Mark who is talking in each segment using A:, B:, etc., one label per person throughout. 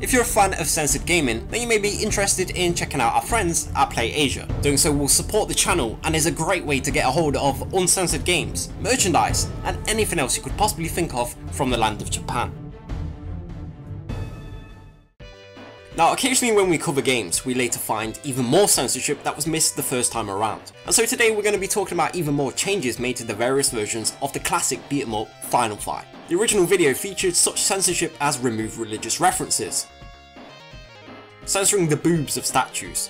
A: If you're a fan of censored gaming, then you may be interested in checking out our friends at Play Asia. Doing so will support the channel and is a great way to get a hold of uncensored games, merchandise, and anything else you could possibly think of from the land of Japan. Now, occasionally when we cover games, we later find even more censorship that was missed the first time around. And so today we're going to be talking about even more changes made to the various versions of the classic beat-em-up Final Fight. The original video featured such censorship as remove religious references, censoring the boobs of statues,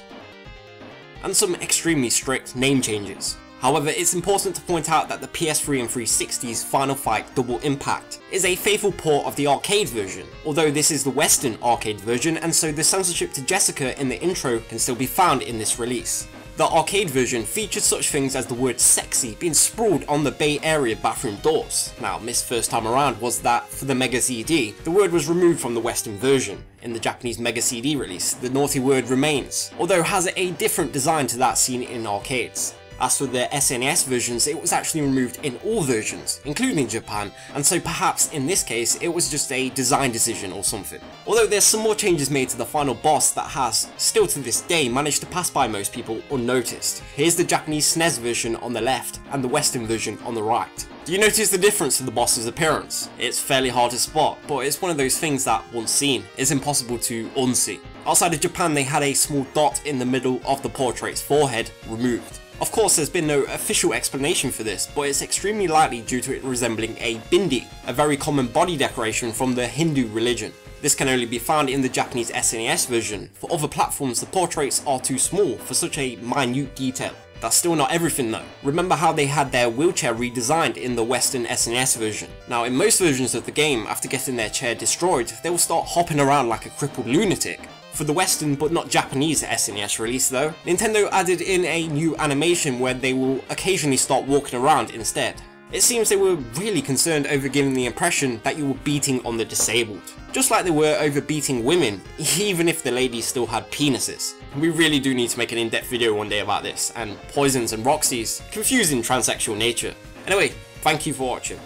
A: and some extremely strict name changes. However, it's important to point out that the PS3 and 360's Final Fight Double Impact is a faithful port of the arcade version, although this is the Western arcade version, and so the censorship to Jessica in the intro can still be found in this release. The arcade version featured such things as the word sexy being sprawled on the Bay Area bathroom doors. Now, missed first time around was that for the Mega CD, the word was removed from the Western version. In the Japanese Mega CD release, the naughty word remains, although has a different design to that seen in arcades. As for the SNES versions, it was actually removed in all versions, including Japan, and so perhaps in this case it was just a design decision or something. Although there's some more changes made to the final boss that has, still to this day, managed to pass by most people unnoticed. Here's the Japanese SNES version on the left and the Western version on the right. Do you notice the difference in the boss's appearance? It's fairly hard to spot, but it's one of those things that, once seen, is impossible to unsee. Outside of Japan, they had a small dot in the middle of the portrait's forehead removed. Of course, there's been no official explanation for this, but it's extremely likely due to it resembling a bindi, a very common body decoration from the Hindu religion. This can only be found in the Japanese SNES version. For other platforms, the portraits are too small for such a minute detail. That's still not everything though. Remember how they had their wheelchair redesigned in the Western SNES version. Now, in most versions of the game, after getting their chair destroyed, they will start hopping around like a crippled lunatic. For the Western but not Japanese SNES release though, Nintendo added in a new animation where they will occasionally start walking around instead. It seems they were really concerned over giving the impression that you were beating on the disabled. Just like they were over beating women, even if the ladies still had penises. We really do need to make an in-depth video one day about this, and Poison's and Roxy's confusing transsexual nature. Anyway, thank you for watching.